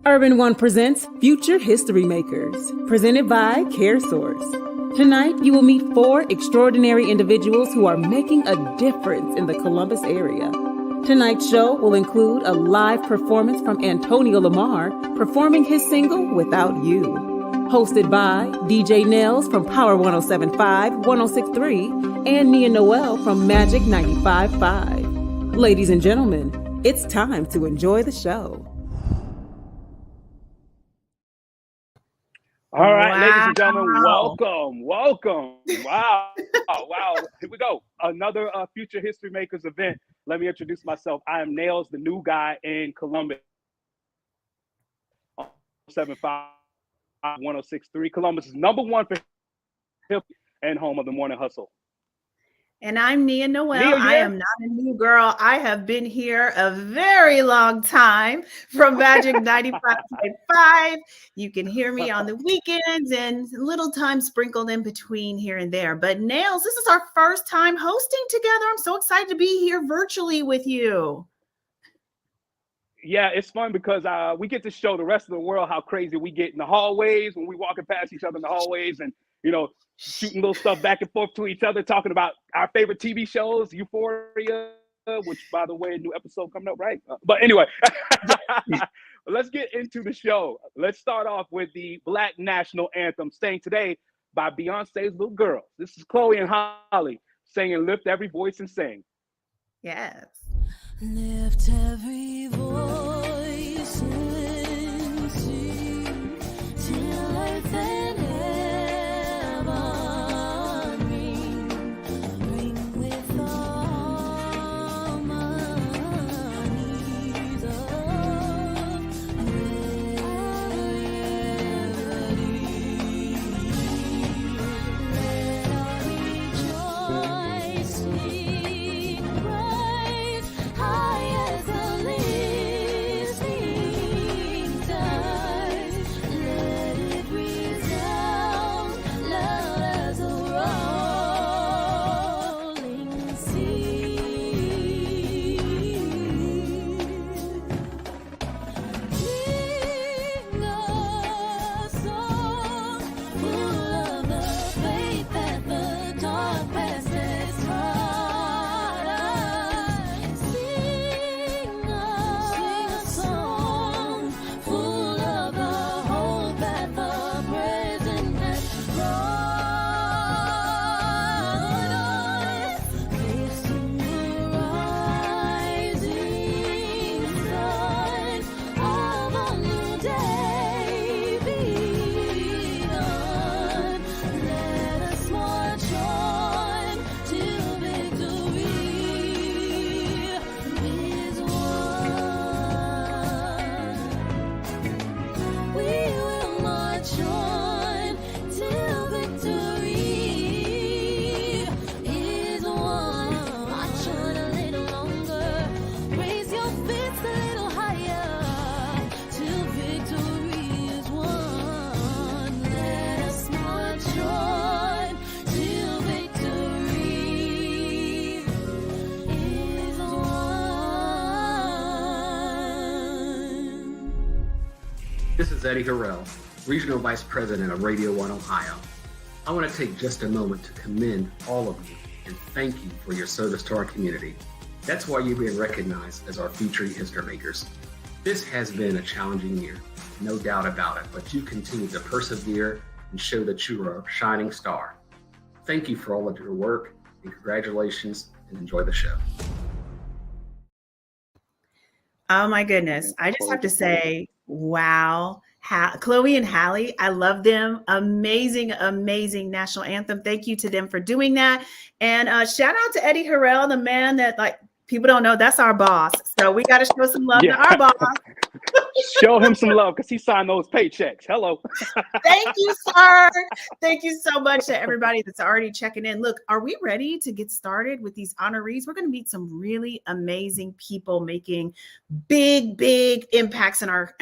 Urban One presents Future History Makers, presented by CareSource. Tonight, you will meet 4 extraordinary individuals who are making a difference in the Columbus area. Tonight's show will include a live performance from Antonio Lamar performing his single, Without You. Hosted by DJ Nailz from Power 107.5, 106.3, and Nia Noelle from Magic 95.5. Ladies and gentlemen, it's time to enjoy the show. All right, ladies and gentlemen, welcome. Wow. Here we go. Another Future History Makers event. Let me introduce myself. I am Nailz, the new guy in Columbus. 107.5, 106.3. Columbus is #1 for hip and home of the morning hustle. And I'm Nia Noelle. I am not a new girl. I have been here a very long time from Magic 95.5. You can hear me on the weekends and little time sprinkled in between here and there. But Nailz, this is our first time hosting together. I'm so excited to be here virtually with you. Yeah, it's fun because we get to show the rest of the world how crazy we get in the hallways when we walking past each other in the hallways and, shooting little stuff back and forth to each other, talking about our favorite TV shows, Euphoria, which, by the way, a new episode coming up, right? But anyway, let's get into the show. Let's start off with the Black National Anthem, sang today by Beyonce's little girls. This is Chloe and Holly singing Lift Every Voice and Sing. Yes. Lift every voice and sing till earth and heaven ring with harmonies of melody. Let our rejoicing rise high as the listening tide. Let it resound loud as a rolling sea. Sing a song full of the faith that the dark past has taught us. Sing a song full of the hope that the present has brought us. Facing the rising sun of a new day begun. Let us march on till victory is won. We will march on till victory is won. March on a little longer, raise your fists a little higher till victory is won. Let us march on till victory is won. This is Eddie Harrell, Regional Vice President of Radio 1 Ohio. I want to take just a moment to commend all of you and thank you for your service to our community. That's why you're being recognized as our Future History Makers. This has been a challenging year, no doubt about it, but you continue to persevere and show that you are a shining star. Thank you for all of your work and congratulations, and enjoy the show. Oh my goodness. I just have to say, wow. Chloe and Hallie, I love them. Amazing, amazing national anthem. Thank you to them for doing that. And shout out to Eddie Harrell, the man that people don't know, that's our boss. So we got to show some love to our boss. Show him some love because he signed those paychecks. Hello. Thank you, sir. Thank you so much to everybody that's already checking in. Look, are we ready to get started with these honorees? We're going to meet some really amazing people making big impacts in our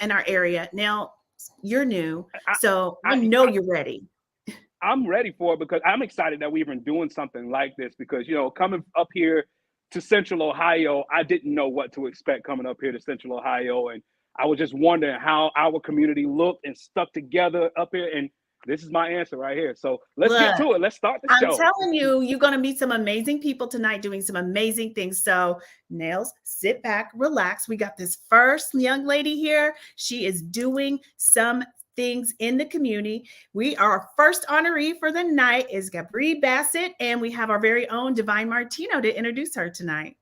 area. Now, you're new, so I know you're ready. I'm ready for it because I'm excited that we've been doing something like this because, you know, coming up here to Central Ohio, I didn't know what to expect coming up here to Central Ohio. And I was just wondering how our community looked and stuck together up here. And this is my answer right here. So let's get to it. Let's start the show. I'm telling you, you're going to meet some amazing people tonight doing some amazing things. So Nailz, sit back, relax. We got this first young lady here. She is doing some things in the community. Our first honoree for the night is Gabriele Bassett, and we have our very own Divine Martino to introduce her tonight.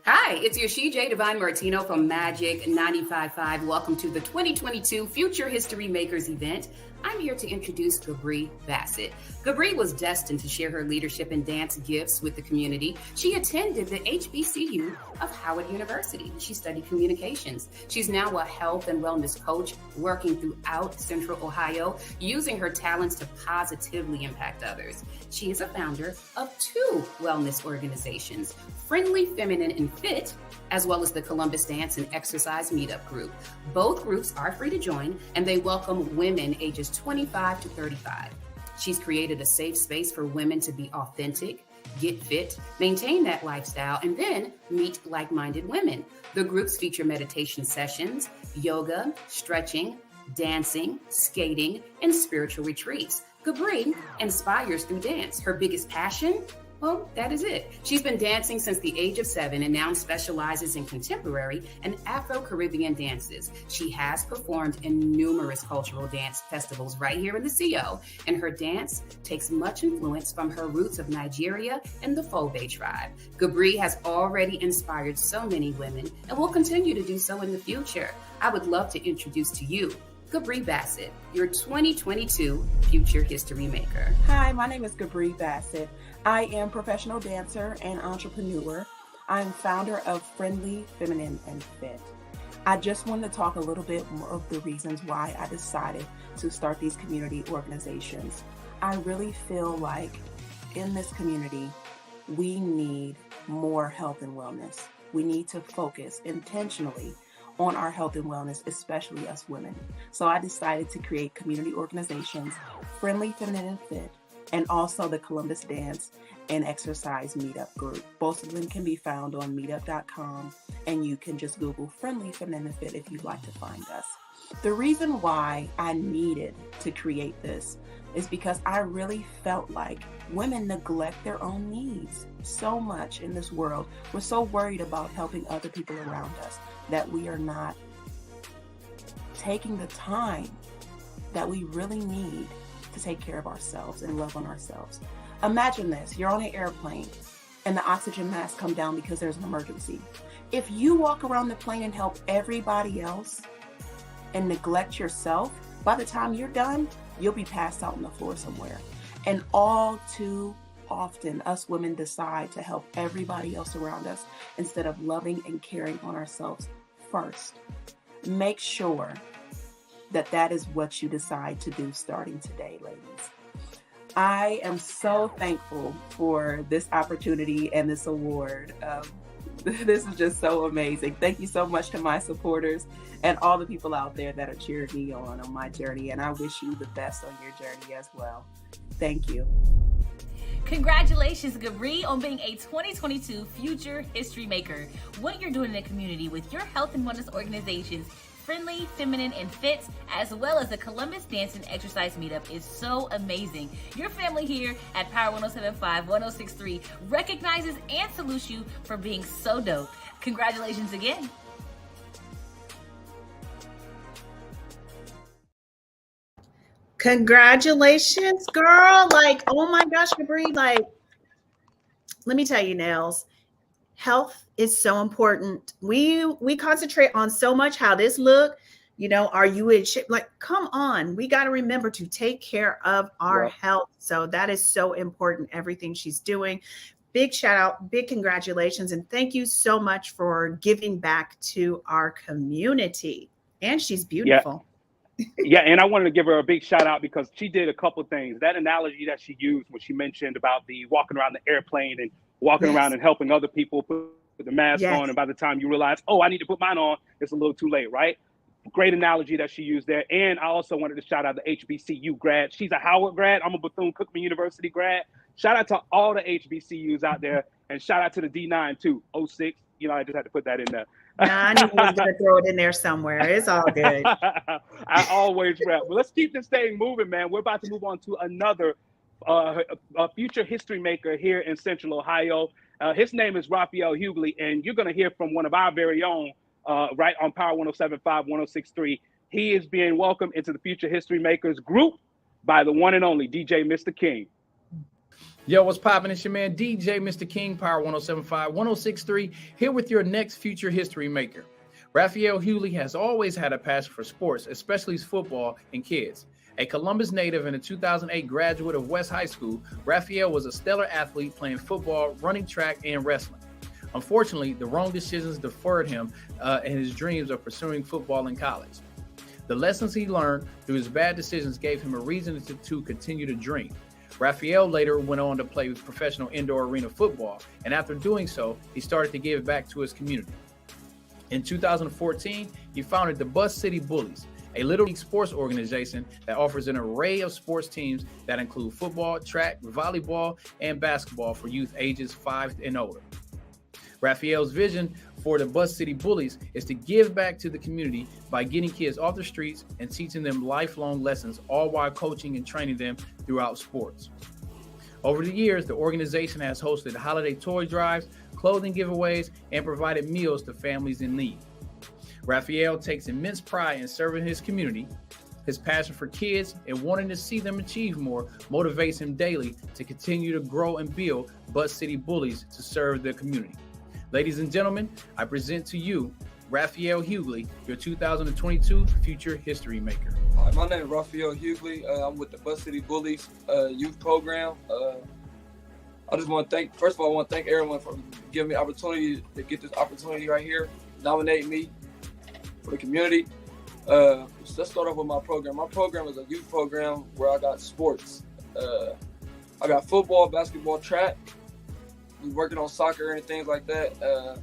Hi, it's your CJ Divine Martino from Magic 95.5. Welcome to the 2022 Future History Makers event. I'm here to introduce Gabriele Bassett. Gabriele was destined to share her leadership and dance gifts with the community. She attended the HBCU of Howard University. She studied communications. She's now a health and wellness coach working throughout Central Ohio, using her talents to positively impact others. She is a founder of 2 wellness organizations, Friendly, Feminine, and Fit, as well as the Columbus Dance and Exercise Meetup Group. Both groups are free to join, and they welcome women ages 25 to 35. She's created a safe space for women to be authentic, get fit, maintain that lifestyle, and then meet like-minded women. The groups feature meditation sessions, yoga, stretching, dancing, skating, and spiritual retreats. Gabriele inspires through dance. Her biggest passion? Well, that is it. She's been dancing since the age of 7 and now specializes in contemporary and Afro-Caribbean dances. She has performed in numerous cultural dance festivals right here in the CO, and her dance takes much influence from her roots of Nigeria and the Fobe tribe. Gabriele has already inspired so many women and will continue to do so in the future. I would love to introduce to you Gabriele Bassett, your 2022 Future History Maker. Hi, my name is Gabriele Bassett. I am a professional dancer and entrepreneur. I'm founder of Friendly, Feminine, and Fit. I just wanted to talk a little bit more of the reasons why I decided to start these community organizations. I really feel like in this community, we need more health and wellness. We need to focus intentionally on our health and wellness, especially us women. So I decided to create community organizations, Friendly, Feminine, and Fit, and also the Columbus Dance and Exercise Meetup Group. Both of them can be found on meetup.com, and you can just Google Friendly, Feminine, and Fit if you'd like to find us. The reason why I needed to create this is because I really felt like women neglect their own needs so much in this world. We're so worried about helping other people around us that we are not taking the time that we really need to take care of ourselves and love on ourselves. Imagine this, you're on an airplane and the oxygen mask come down because there's an emergency. If you walk around the plane and help everybody else and neglect yourself, by the time you're done, you'll be passed out on the floor somewhere. And all too often, us women decide to help everybody else around us instead of loving and caring on ourselves first. Make sure that that is what you decide to do starting today, ladies. I am so thankful for this opportunity and this award. This is just so amazing. Thank you so much to my supporters and all the people out there that are cheering me on my journey. And I wish you the best on your journey as well. Thank you. Congratulations, Gabriele, on being a 2022 Future History Maker. What you're doing in the community with your health and wellness organizations, Friendly, Feminine, and Fit, as well as the Columbus Dance and Exercise Meetup is so amazing. Your family here at Power 107.5, 106.3 recognizes and salutes you for being so dope. Congratulations again. Congratulations, girl. Like, oh my gosh, Gabriele, like, let me tell you, Nailz, health is so important. We concentrate on so much how this look, you know, are you in shape? Like, come on, we got to remember to take care of our health. So that is so important, everything she's doing. Big shout out, big congratulations, and thank you so much for giving back to our community. And she's beautiful. Yeah, and I wanted to give her a big shout out because she did a couple things. That analogy that she used when she mentioned about the walking around the airplane and walking around and helping other people put the mask on, and by the time you realize, oh, I need to put mine on, it's a little too late, right? Great analogy that she used there. And I also wanted to shout out the HBCU grad. She's a Howard grad. I'm a Bethune-Cookman University grad. Shout out to all the HBCUs out there, and shout out to the D9 too, 06. You know, I just had to put that in there. Nah, I knew I was going to throw it in there somewhere. It's all good. I always rap. But let's keep this thing moving, man. We're about to move on to another a future history maker here in Central Ohio. His name is Rafael Hughley, and you're going to hear from one of our very own right on Power 107.5, 106.3. He is being welcomed into the Future History Makers group by the one and only DJ Mr. King. Yo, what's poppin'? It's your man, DJ Mr. King, Power 107.5, 106.3, here with your next future history maker. Rafael Hughley has always had a passion for sports, especially football and kids. A Columbus native and a 2008 graduate of West High School, Rafael was a stellar athlete playing football, running track, and wrestling. Unfortunately, the wrong decisions deferred him in his dreams of pursuing football in college. The lessons he learned through his bad decisions gave him a reason to continue to dream. Rafael later went on to play professional indoor arena football, and after doing so, he started to give back to his community. In 2014, he founded the Bus City Bullies, a Little League sports organization that offers an array of sports teams that include football, track, volleyball, and basketball for youth ages 5 and older. Rafael's vision for the Bus City Bullies is to give back to the community by getting kids off the streets and teaching them lifelong lessons, all while coaching and training them throughout sports. Over the years, the organization has hosted holiday toy drives, clothing giveaways, and provided meals to families in need. Rafael takes immense pride in serving his community. His passion for kids and wanting to see them achieve more motivates him daily to continue to grow and build Bus City Bullies to serve the community. Ladies and gentlemen, I present to you Rafael Hughley, your 2022 Future History Maker. Hi, my name is Rafael Hughley. I'm with the Bus City Bullies youth program. I just want to thank, first of all, I want to thank everyone for giving me the opportunity to get this opportunity right here, nominate me for the community. So let's start off with my program. My program is a youth program where I got sports. I got football, basketball, track. We working on soccer and things like that.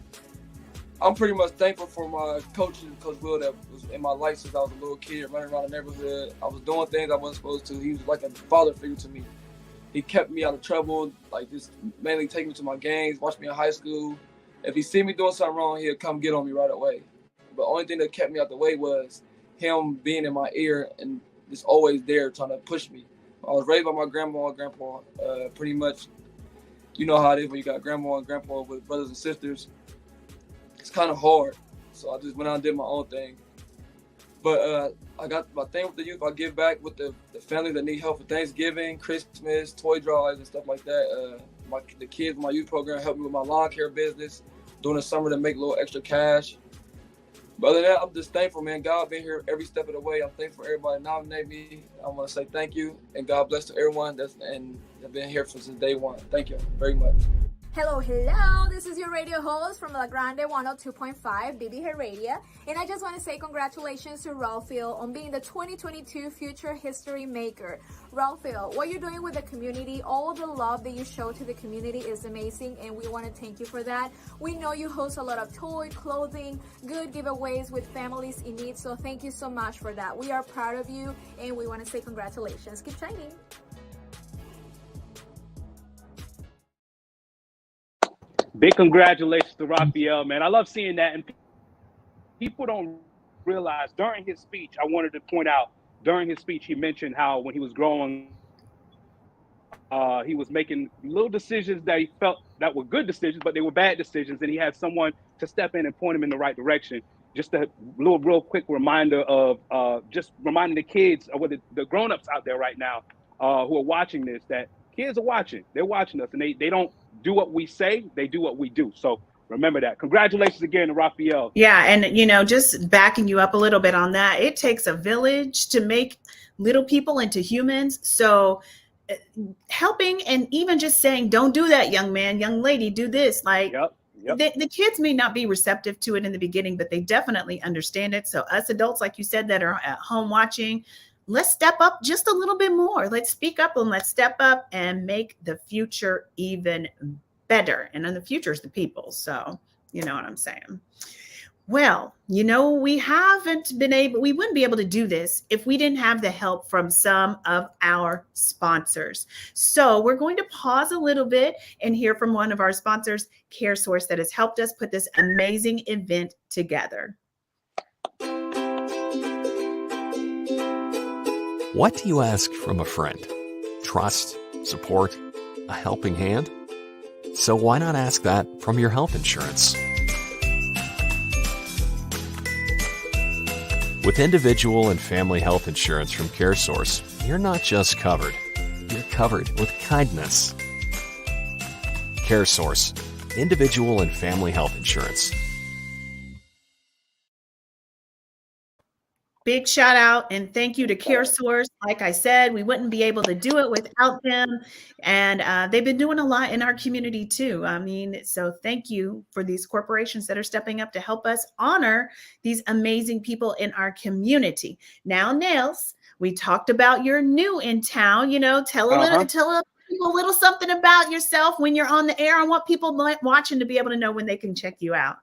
I'm pretty much thankful for my coach, Coach Will, that was in my life since I was a little kid, running around the neighborhood. I was doing things I wasn't supposed to. He was like a father figure to me. He kept me out of trouble, like just mainly taking me to my games, watched me in high school. If he see me doing something wrong, he'd come get on me right away. But the only thing that kept me out the way was him being in my ear and just always there trying to push me. I was raised by my grandma and grandpa, pretty much. You know how it is when you got grandma and grandpa with brothers and sisters. It's kind of hard. So I just went out and did my own thing. But I got my thing with the youth. I give back with the family that need help for Thanksgiving, Christmas, toy drives, and stuff like that. The kids in my youth program helped me with my lawn care business during the summer to make a little extra cash. But other than that, I'm just thankful, man. God been here every step of the way. I'm thankful for everybody nominating me. I want to say thank you, and God bless to everyone that's been here since day one. Thank you very much. Hello, this is your radio host from La Grande 102.5, BB Heredia, and I just want to say congratulations to Rafael on being the 2022 Future History Maker. Rafael, what you're doing with the community, all the love that you show to the community is amazing, and we want to thank you for that. We know you host a lot of toy, clothing, good giveaways with families in need, so thank you so much for that. We are proud of you, and we want to say congratulations. Keep shining. Big congratulations to Rafael, man. I love seeing that. And people don't realize during his speech, I wanted to point out, during his speech, he mentioned how when he was growing, he was making little decisions that he felt that were good decisions, but they were bad decisions. And he had someone to step in and point him in the right direction. Just a real quick reminder of just reminding the kids, or the grown-ups out there right now who are watching this, that kids are watching. They're watching us, and they don't do what we say, they do what we do. So remember that. Congratulations again to Rafael. Yeah, and just backing you up a little bit on that, it takes a village to make little people into humans. So helping and even just saying, don't do that, young man, young lady, do this. Like, Yep. The kids may not be receptive to it in the beginning, but they definitely understand it. So us adults, like you said, that are at home watching, let's step up just a little bit more. Let's speak up and let's step up and make the future even better. And then the future is the people. So you know what I'm saying. Well, we wouldn't be able to do this if we didn't have the help from some of our sponsors. So we're going to pause a little bit and hear from one of our sponsors, CareSource, that has helped us put this amazing event together. What do you ask from a friend? Trust, support, a helping hand? So why not ask that from your health insurance? With individual and family health insurance from CareSource, you're not just covered, you're covered with kindness. CareSource, individual and family health insurance. Big shout out and thank you to CareSource. Like I said, we wouldn't be able to do it without them. And they've been doing a lot in our community too. So thank you for these corporations that are stepping up to help us honor these amazing people in our community. Now, Nailz, we talked about you're new in town. Tell people a little something about yourself when you're on the air. I want people watching to be able to know when they can check you out.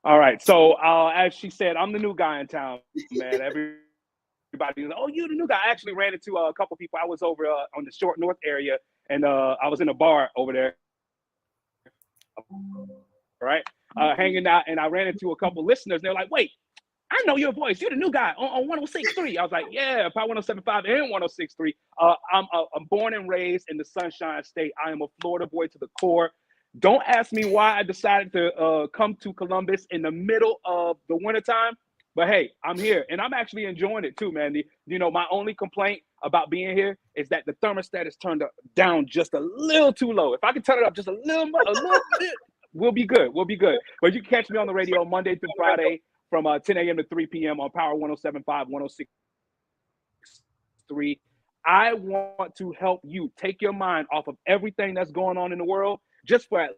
All right. So as she said, I'm the new guy in town, man. Everybody, oh, you the new guy. I actually ran into a couple people. I was over on the Short North area, and I was in a bar over there, right, hanging out, and I ran into a couple listeners. They're like, wait, I know your voice. You're the new guy on 106.3. I was like, yeah, Power 107.5 and 106.3. I'm born and raised in the Sunshine State. I am a Florida boy to the core. Don't ask me why I decided to come to Columbus in the middle of the wintertime, but hey, I'm here and I'm actually enjoying it too, man. My only complaint about being here is that the thermostat is turned down just a little too low. If I can turn it up just a little bit, we'll be good. But you can catch me on the radio Monday through Friday from 10 a.m. to 3 p.m. on Power 107.5, 106.3. I want to help you take your mind off of everything that's going on in the world just for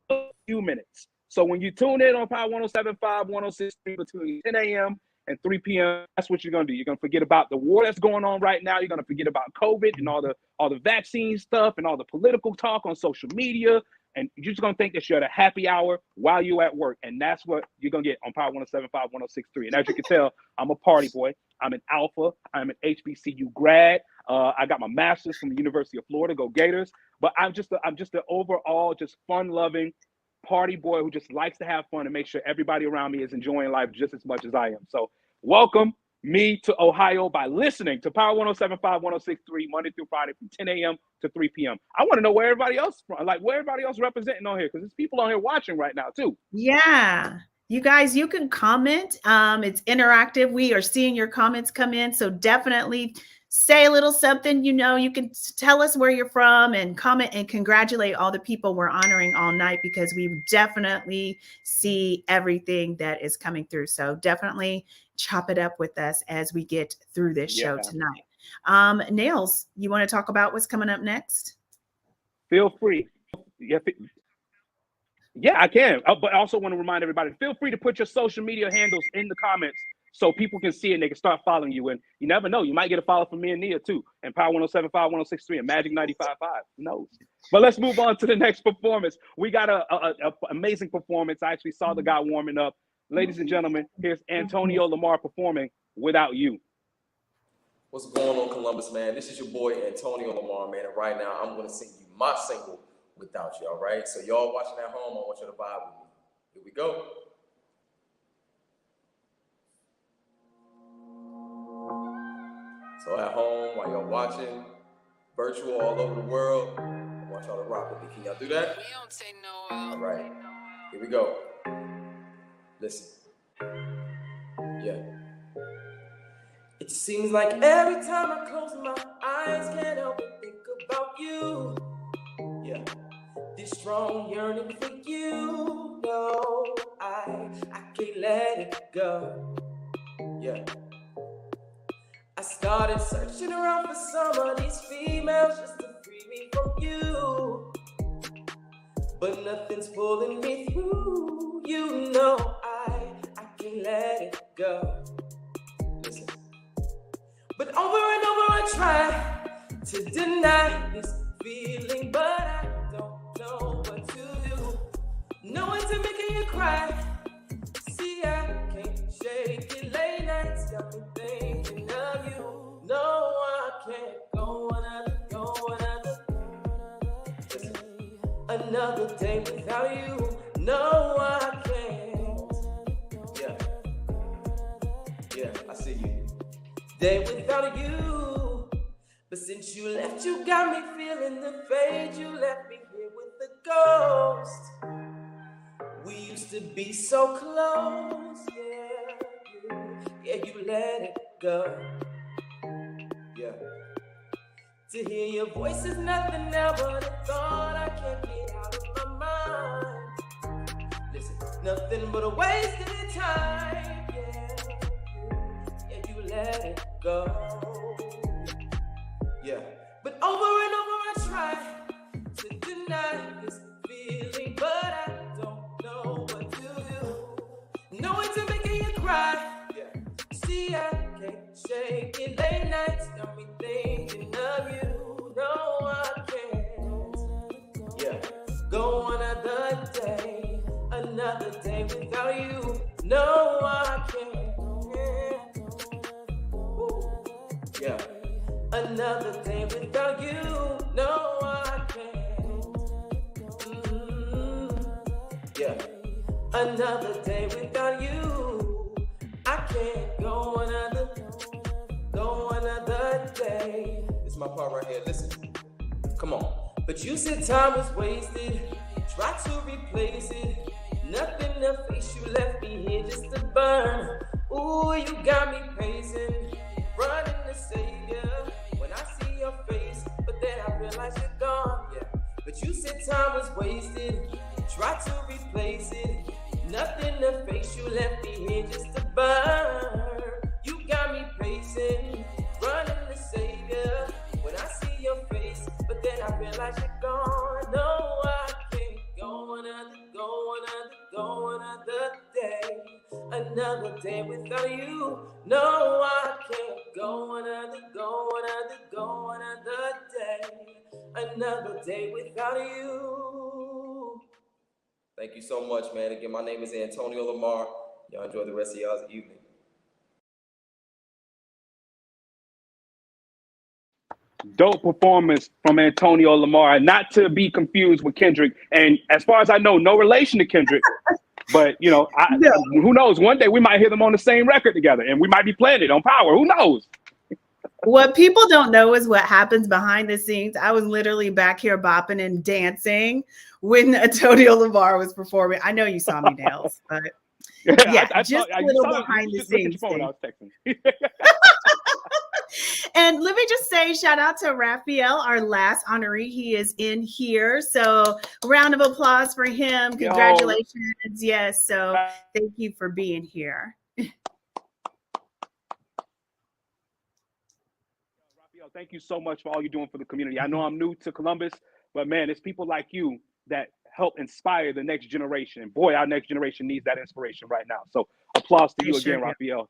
a few minutes. So when you tune in on Power 107.5, 106.3 between 10 a.m. and 3 p.m., that's what you're going to do. You're going to forget about the war that's going on right now. You're going to forget about COVID and all the vaccine stuff and all the political talk on social media. And you're just going to think that you're at a happy hour while you're at work. And that's what you're going to get on Power 107.5, 106.3. And as you can tell, I'm a party boy. I'm an alpha. I'm an HBCU grad. I got my master's from the University of Florida. Go Gators. But I'm just an overall just fun-loving party boy who just likes to have fun and make sure everybody around me is enjoying life just as much as I am. So welcome me to Ohio by listening to Power 107.5, 106.3 Monday through Friday from 10 a.m. to 3 p.m. I want to know where everybody else from, where everybody else representing on here, because there's people on here watching right now too. Yeah. You guys, you can comment. It's interactive. We are seeing your comments come in. So definitely say a little something. You can tell us where you're from and comment and congratulate all the people we're honoring all night, because we definitely see everything that is coming through. So definitely chop it up with us as we get through this show tonight. Nailz, you want to talk about what's coming up next? Feel free. Yeah, I can. But I also want to remind everybody, feel free to put your social media handles in the comments so people can see it and they can start following you. And you never know, you might get a follow from me and Nia too, and Power 107.5, 106.3, and Magic 95.5. Who knows? But let's move on to the next performance. We got a amazing performance. I actually saw the guy warming up. Ladies and gentlemen, here's Antonio Lamar performing Without You. What's going on, Columbus, man? This is your boy, Antonio Lamar, man. And right now, I'm going to sing you my single, Without You, all right? So y'all watching at home, I want you to vibe with me. Here we go. So at home, while y'all watching, virtual all over the world, I want y'all to rock with me. Can y'all do that? We don't take no. All right. Here we go. Listen. Yeah. It seems like every time I close my eyes, can't help but think about you. Yeah. This strong yearning for you. No, I can't let it go. Yeah. I started searching around for some of these females just to free me from you. But nothing's pulling me through. You know I can't let it go. Listen. But over and over I try to deny this feeling, but I don't know what to do. Knowing to making you cry Another day without you, no, I can't. Yeah, I see you. Day without you, but since you left, you got me feeling the fade. You left me here with the ghost. We used to be so close, yeah, you let it go. Yeah. To hear your voice is nothing now but a thought I can't get out of my mind. Listen, nothing but a wasted time. Yeah, you let it go. Yeah, but over and over I try to deny this feeling, but I don't know what to do. No way to making you cry. Yeah, see I can't shake it. Late nights got me thinking of you. No, I can't. Yeah, go another day without you. No, I can't. Yeah, another day without you. No, I can't. Yeah, another day without you. I can't go another day. This is my part right here. Listen, come on. But you said time was wasted. Try to replace it. Nothing to face. You left me here just to burn. Ooh, you got me pacing, running to save you when I see your face. But then I realize you're gone. Yeah. But you said time was wasted. Try to replace it. Nothing to face. You left me here just to burn. You got me pacing, running to save you when I see your face. But then I realize you're gone. No, I can't go another day. Another day without you. No, I can't go another day. Another day without you. Thank you so much, man. Again, my name is Antonio Lamar. Y'all enjoy the rest of y'all's evening. Dope performance from Antonio Lamar, not to be confused with Kendrick. And as far as I know, no relation to Kendrick. But, you know, who knows? One day we might hear them on the same record together, and we might be playing it on Power. Who knows? What people don't know is what happens behind the scenes. I was literally back here bopping and dancing when Antonio Lamar was performing. I know you saw me, Nailz, but yeah, just a little behind the scenes. I was texting. And let me just say, shout out to Rafael, our last honoree. He is in here. So round of applause for him. Congratulations. Yes. So thank you for being here. Rafael, thank you so much for all you're doing for the community. I know I'm new to Columbus, but man, it's people like you that help inspire the next generation. And boy, our next generation needs that inspiration right now. So applause to you again, Rafael.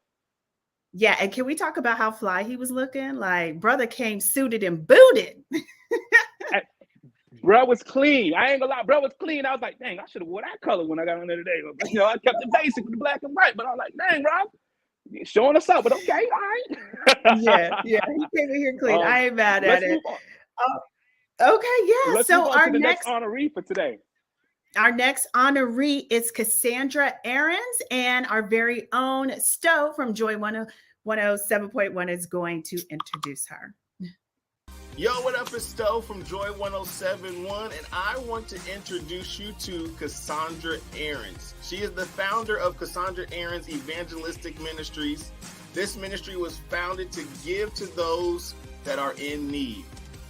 Yeah, and can we talk about how fly he was looking? Like, brother came suited and booted. Bro was clean. I ain't gonna lie, bro was clean. I was like, dang, I should have wore that color when I got on there today. You know, I kept it basic with the black and white, but I was like, dang, Rob, you're showing us up, but okay, all right. yeah, he came in here clean. I ain't mad at it. Okay, yeah. Let's move on to the next honoree for today. Our next honoree is Cassandra Aarons, and our very own Stowe from Joy 107.1 is going to introduce her. Yo, what up? It's Stowe from Joy 107.1, and I want to introduce you to Cassandra Aarons. She is the founder of Cassandra Aarons Evangelistic Ministries. This ministry was founded to give to those that are in need.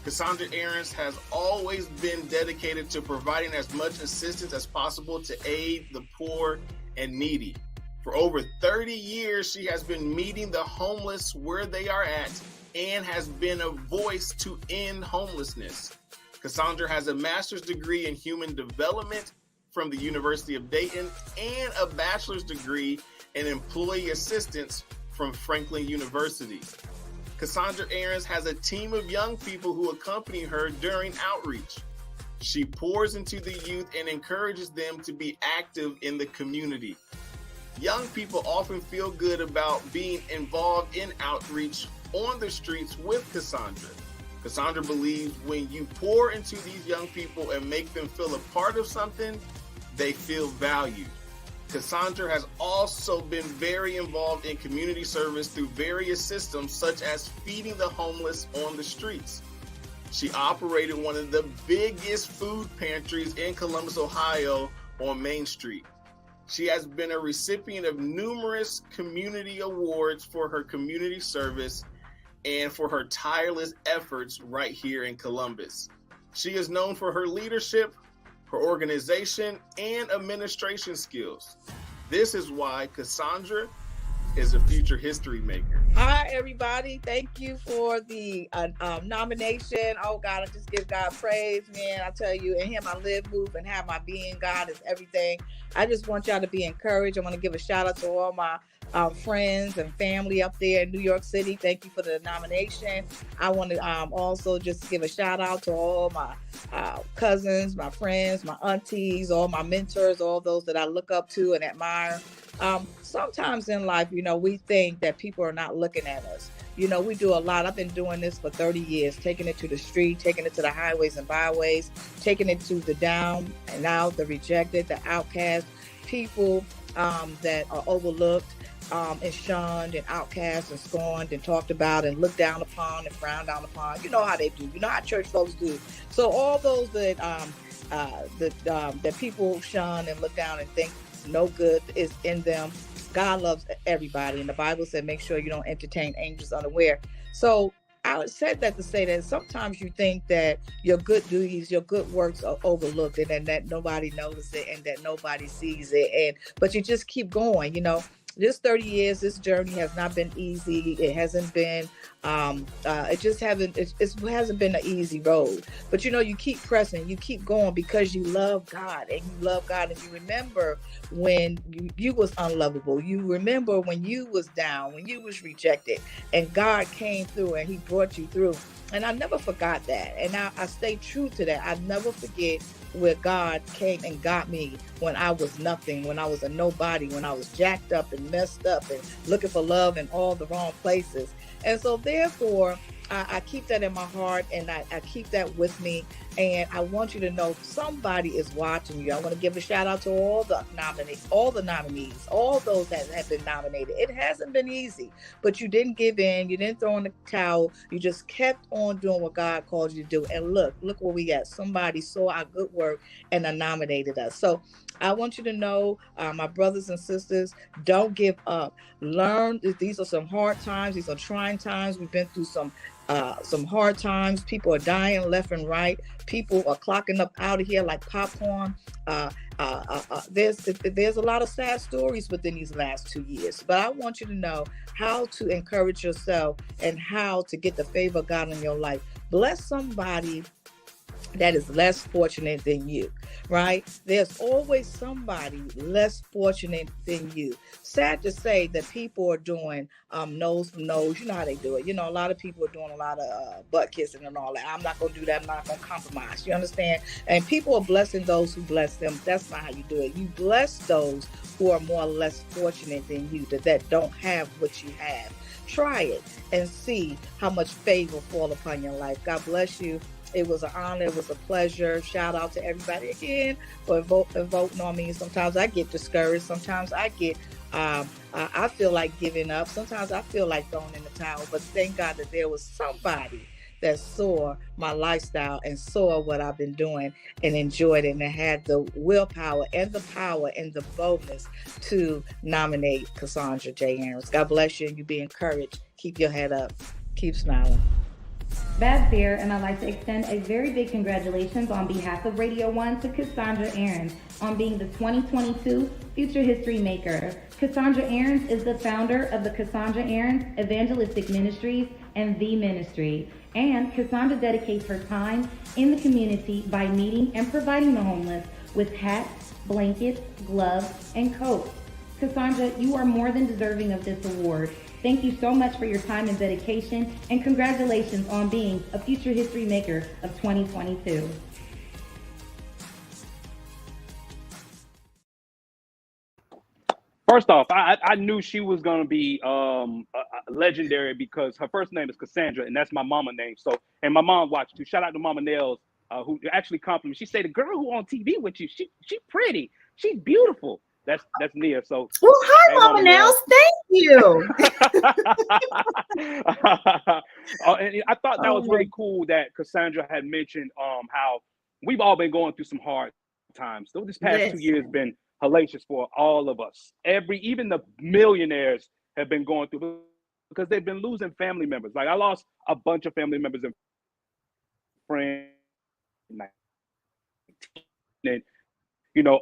Cassandra Aarons has always been dedicated to providing as much assistance as possible to aid the poor and needy. For over 30 years, she has been meeting the homeless where they are at and has been a voice to end homelessness. Cassandra has a master's degree in human development from the University of Dayton and a bachelor's degree in employee assistance from Franklin University. Cassandra Aarons has a team of young people who accompany her during outreach. She pours into the youth and encourages them to be active in the community. Young people often feel good about being involved in outreach on the streets with Cassandra. Cassandra believes when you pour into these young people and make them feel a part of something, they feel valued. Cassandra has also been very involved in community service through various systems, such as feeding the homeless on the streets. She operated one of the biggest food pantries in Columbus, Ohio on Main Street. She has been a recipient of numerous community awards for her community service and for her tireless efforts right here in Columbus. She is known for her leadership, her organization, and administration skills. This is why Cassandra is a future history maker. Hi, everybody. Thank you for the nomination. Oh, God, I just give God praise, man. I tell you, in him I live, move, and have my being. God is everything. I just want y'all to be encouraged. I want to give a shout out to all my friends and family up there in New York City. Thank you for the nomination. I want to also just give a shout out to all my cousins, my friends, my aunties, all my mentors, all those that I look up to and admire. Sometimes in life, we think that people are not looking at us. We do a lot. I've been doing this for 30 years, taking it to the street, taking it to the highways and byways, taking it to the down and out, the rejected, the outcast, people that are overlooked, and shunned and outcast and scorned and talked about and looked down upon and frowned down upon. You know how they do. You know how church folks do. So all those that people shun and look down and think no good is in them, God loves everybody. And the Bible said, make sure you don't entertain angels unaware. So I said that to say that sometimes you think that your good deeds, your good works are overlooked and that nobody notices it and that nobody sees it. But you just keep going, This 30 years, this journey has not been easy. It hasn't been, it hasn't been an easy road. But you keep pressing, you keep going because you love God and you remember when you was unlovable. You remember when you was down, when you was rejected, and God came through and he brought you through. And I never forgot that. And I stay true to that. I never forget where God came and got me when I was nothing, when I was a nobody, when I was jacked up and messed up and looking for love in all the wrong places. And so therefore, I keep that in my heart and I keep that with me. And I want you to know somebody is watching you. I want to give a shout out to all the nominees, all those that have been nominated. It hasn't been easy, but you didn't give in. You didn't throw in the towel. You just kept on doing what God called you to do. And look what we got. Somebody saw our good work and nominated us. So I want you to know, my brothers and sisters, don't give up. Learn. These are some hard times. These are trying times. We've been through some hard times. People are dying left and right. People are clocking up out of here like popcorn. There's a lot of sad stories within these last 2 years, but I want you to know how to encourage yourself and how to get the favor of God in your life. Bless somebody that is less fortunate than you, right? There's always somebody less fortunate than you. Sad to say that people are doing nose for nose. You know how they do it. A lot of people are doing a lot of butt kissing and all that. I'm not going to do that. I'm not going to compromise. You understand? And people are blessing those who bless them. That's not how you do it. You bless those who are more or less fortunate than you, that don't have what you have. Try it and see how much favor fall upon your life. God bless you. It was an honor. It was a pleasure. Shout out to everybody again for voting on me. Sometimes I get discouraged. Sometimes I get, I feel like giving up. Sometimes I feel like throwing in the towel. But thank God that there was somebody that saw my lifestyle and saw what I've been doing and enjoyed it and had the willpower and the power and the boldness to nominate Cassandra J. Aarons. God bless you and you be encouraged. Keep your head up. Keep smiling. Babs here, and I'd like to extend a very big congratulations on behalf of Radio 1 to Cassandra Aarons on being the 2022 Future History Maker. Cassandra Aarons is the founder of the Cassandra Aarons Evangelistic Ministries and The Ministry. And Cassandra dedicates her time in the community by meeting and providing the homeless with hats, blankets, gloves, and coats. Cassandra, you are more than deserving of this award. Thank you so much for your time and dedication, and congratulations on being a Future History Maker of 2022. First off, I knew she was gonna be legendary because her first name is Cassandra, and that's my mama name. So, and my mom watched too. Shout out to Mama Nailz, who actually complimented. She said, "The girl who on TV with you, she pretty, she's beautiful." That's Nia. So, well, hi, hey, Mama Nailz. Thank you. And I thought that was really cool that Cassandra had mentioned how we've all been going through some hard times. So this past 2 years been hellacious for all of us. Even the millionaires have been going through because they've been losing family members. Like I lost a bunch of family members and friends, and you know,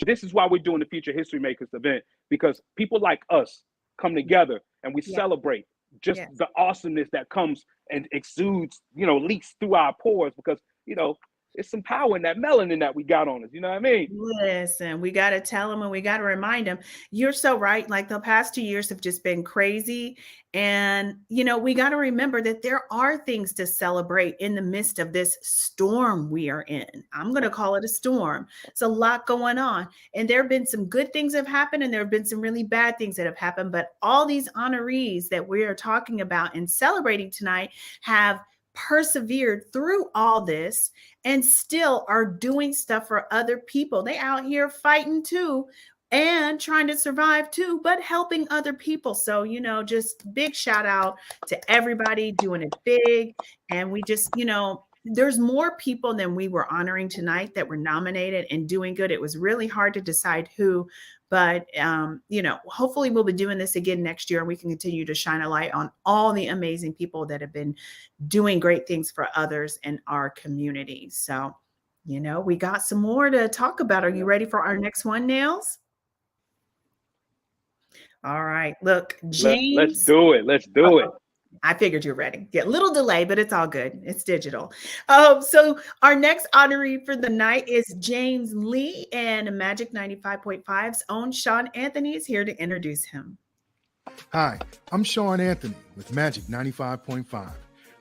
this is why we're doing the Future History Makers event, because people like us come together and we celebrate just the awesomeness that comes and exudes, you know, leaks through our pores, because you know, it's some power in that melanin that we got on us. You know what I mean? Listen, we got to tell them and we got to remind them. You're so right. Like the past 2 years have just been crazy. And, you know, we got to remember that there are things to celebrate in the midst of this storm we are in. I'm going to call it a storm. It's a lot going on. And there have been some good things that have happened and there have been some really bad things that have happened. But all these honorees that we are talking about and celebrating tonight have persevered through all this and still are doing stuff for other people. They out here fighting too and trying to survive too, but helping other people. So, you know, just big shout out to everybody doing it big. And we just, you know, there's more people than we were honoring tonight that were nominated and doing good. It was really hard to decide who, but, you know, hopefully we'll be doing this again next year and we can continue to shine a light on all the amazing people that have been doing great things for others in our community. So, you know, we got some more to talk about. Are you ready for our next one, Nailz? All right. Look, James. Let's do it. Let's do it. I figured you're ready. Yeah, little delay, but it's all good. It's digital. So our next honoree for the night is James Lee, and Magic 95.5's own Sean Anthony is here to introduce him. Hi, I'm Sean Anthony with Magic 95.5.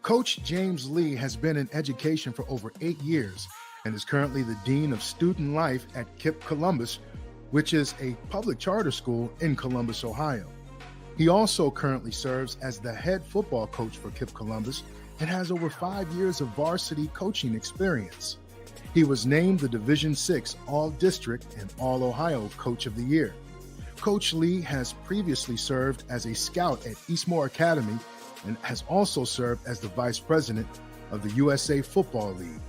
Coach James Lee has been in education for over 8 years and is currently the Dean of Student Life at KIPP Columbus, which is a public charter school in Columbus, Ohio. He also currently serves as the head football coach for KIPP Columbus and has over 5 years of varsity coaching experience. He was named the Division VI All-District and All-Ohio Coach of the Year. Coach Lee has previously served as a scout at Eastmoor Academy and has also served as the vice president of the USA Football League,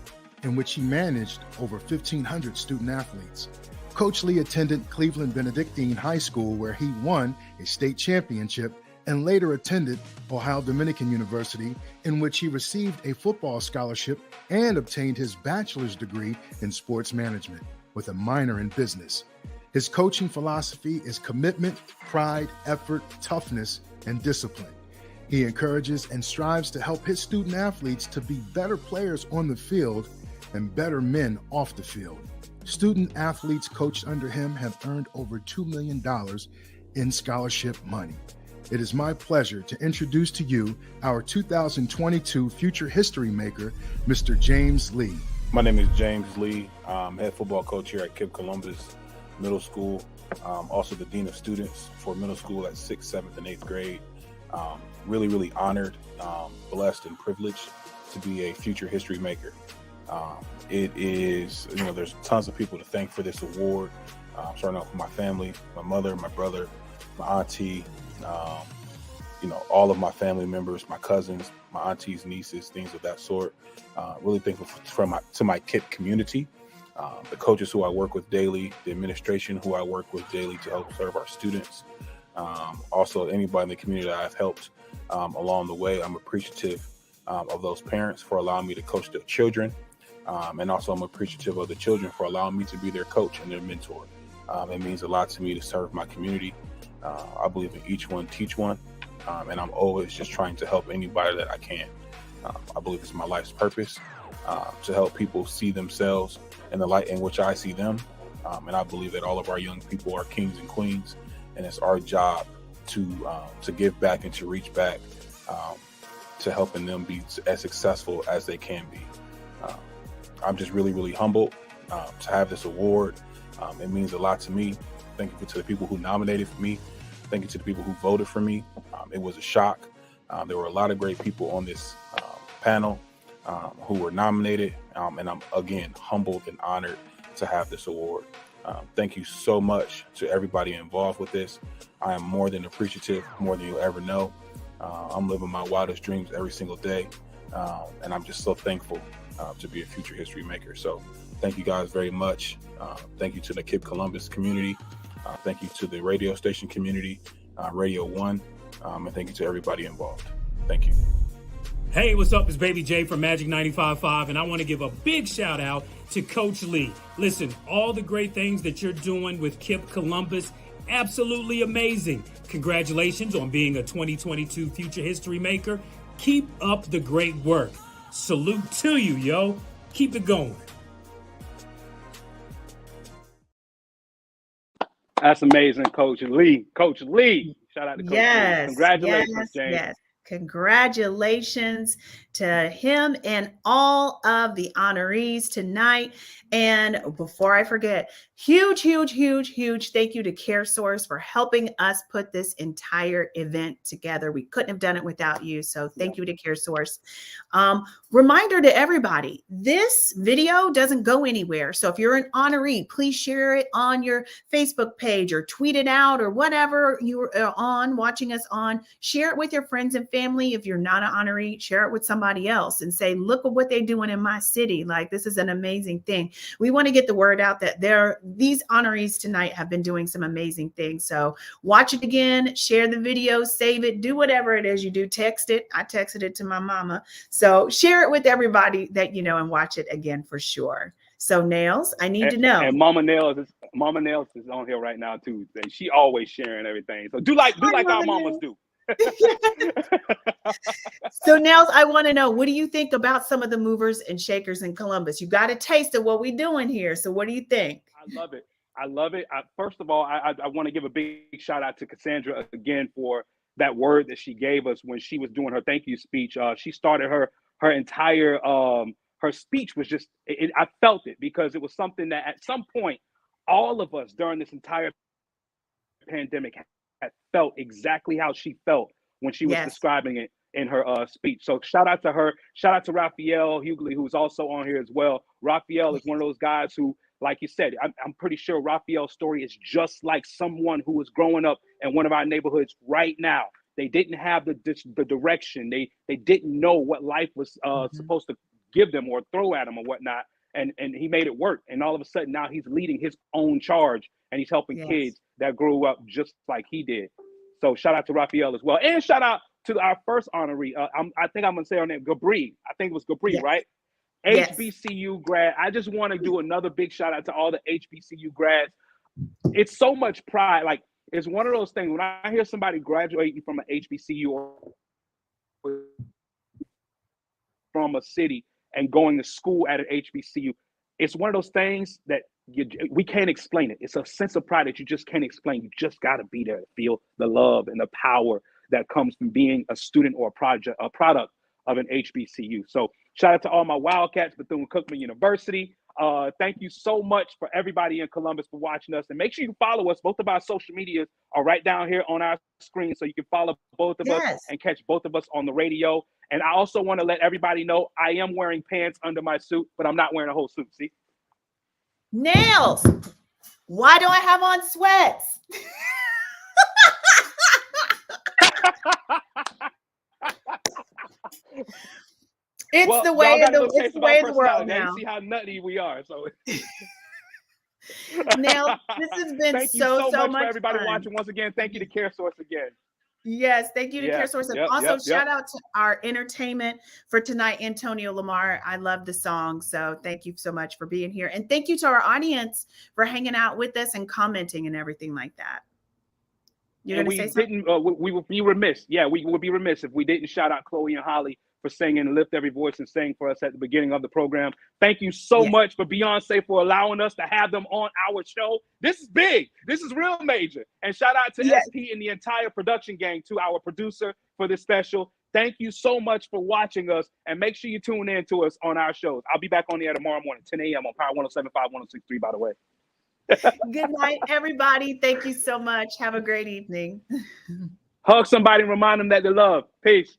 in which he managed over 1,500 student athletes. Coach Lee attended Cleveland Benedictine High School, where he won a state championship, and later attended Ohio Dominican University, in which he received a football scholarship and obtained his bachelor's degree in sports management with a minor in business. His coaching philosophy is commitment, pride, effort, toughness, and discipline. He encourages and strives to help his student athletes to be better players on the field and better men off the field. Student athletes coached under him have earned over $2 million in scholarship money. It is my pleasure to introduce to you our 2022 Future History Maker, Mr. James Lee. My name is James Lee. I'm head football coach here at KIPP Columbus Middle School. Also the Dean of Students for middle school at 6th, 7th, and 8th grade. Really honored, blessed, and privileged to be a Future History Maker. It is, you know, there's tons of people to thank for this award. Starting off with my family, my mother, my brother, my auntie, you know, all of my family members, my cousins, my aunties, nieces, things of that sort. Really thankful to my KIPP community, the coaches who I work with daily, the administration who I work with daily to help serve our students. Also, anybody in the community that I've helped along the way. I'm appreciative of those parents for allowing me to coach their children. And also I'm appreciative of the children for allowing me to be their coach and their mentor. It means a lot to me to serve my community. I believe in each one, teach one. And I'm always just trying to help anybody that I can. I believe it's my life's purpose to help people see themselves in the light in which I see them. And I believe that all of our young people are kings and queens. And it's our job to give back and to reach back to helping them be as successful as they can be. I'm just really humbled to have this award. It means a lot to me Thank you to the people who nominated for me. Thank you to the people who voted for me. It was a shock. There were a lot of great people on this panel who were nominated, and I'm, again, humbled and honored to have this award. Thank you so much to everybody involved with this. I am more than appreciative, more than you'll ever know. I'm living my wildest dreams every single day, and I'm just so thankful to be a future history maker. So thank you guys very much. Thank you to the KIPP Columbus community. Thank you to the radio station community, Radio 1, and thank you to everybody involved. Thank you. Hey, what's up? It's Baby J from Magic 95.5, and I want to give a big shout out to Coach Lee. Listen, all the great things that you're doing with KIPP Columbus, absolutely amazing. Congratulations on being a 2022 Future History Maker. Keep up the great work. Salute to you, yo. Keep it going. That's amazing, Coach Lee. Coach Lee. Shout out to Coach Lee. Congratulations, James. Yes. Congratulations to him and all of the honorees tonight. And before I forget, huge thank you to CareSource for helping us put this entire event together. We couldn't have done it without you. So thank you to CareSource. Reminder to everybody, this video doesn't go anywhere. So if you're an honoree, please share it on your Facebook page or tweet it out or whatever you're on, watching us on. Share it with your friends and family. If you're not an honoree, share it with somebody else and say, look at what they're doing in my city. Like, this is an amazing thing. We want to get the word out that these honorees tonight have been doing some amazing things. So watch it again, share the video, save it, do whatever it is you do. Text it. I texted it to my mama. So share it with everybody that you know and watch it again for sure. So Nailz, I need to know. And Mama Nailz is on here right now too. And she always sharing everything. So do like our mamas do. So Nailz, I want to know, what do you think about some of the movers and shakers in Columbus? You got a taste of what we're doing here. So what do you think? I love it. First of all, I want to give a big shout out to Cassandra again for that word that she gave us when she was doing her thank you speech. She started her entire her speech was just, I felt it, because it was something that at some point, all of us during this entire pandemic had felt exactly how she felt when she was describing it in her speech. So shout out to her. Shout out to Rafael Hughley, who's also on here as well. Rafael is one of those guys who, like you said, I'm pretty sure Rafael's story is just like someone who was growing up in one of our neighborhoods right now. They didn't have the direction. They didn't know what life was supposed to give them or throw at them or whatnot. And he made it work. And all of a sudden now he's leading his own charge and he's helping kids that grew up just like he did. So shout out to Rafael as well. And shout out to our first honoree. I think I'm going to say her name, Gabriele. I think it was Gabriele, right? HBCU grad. I just want to do another big shout out to all the HBCU grads. It's so much pride. Like, it's one of those things when I hear somebody graduating from an HBCU or from a city and going to school at an HBCU, it's one of those things that we can't explain it. It's a sense of pride that you just can't explain. You just got to be there to feel the love and the power that comes from being a student or a product of an HBCU. So shout out to all my Wildcats, Bethune-Cookman University. Thank you so much for everybody in Columbus for watching us. And make sure you follow us. Both of our social medias are right down here on our screen, so you can follow both of us and catch both of us on the radio. And I also want to let everybody know I am wearing pants under my suit, but I'm not wearing a whole suit. See? Nailz, why do I have on sweats? It's the way of the world now. You see how nutty we are. So Nailz, this has been thank you so much for everybody fun. watching. Once again, thank you to CareSource again. Yes, thank you to CareSource. And shout out to our entertainment for tonight, Antonio Lamar. I love the song. So thank you so much for being here. And thank you to our audience for hanging out with us and commenting and everything like that. You're going to say something? We would be remiss. Yeah, we would be remiss if we didn't shout out Chloe and Holly for singing and Lift Every Voice and sang for us at the beginning of the program. Thank you so much for Beyonce for allowing us to have them on our show. This is big. This is real major. And shout out to SP and the entire production gang, to our producer for this special. Thank you so much for watching us, and make sure you tune in to us on our shows. I'll be back on the air tomorrow morning, 10 a.m. on Power 107.5, 106.3, by the way. Good night, everybody. Thank you so much. Have a great evening. Hug somebody and remind them that they love. Peace.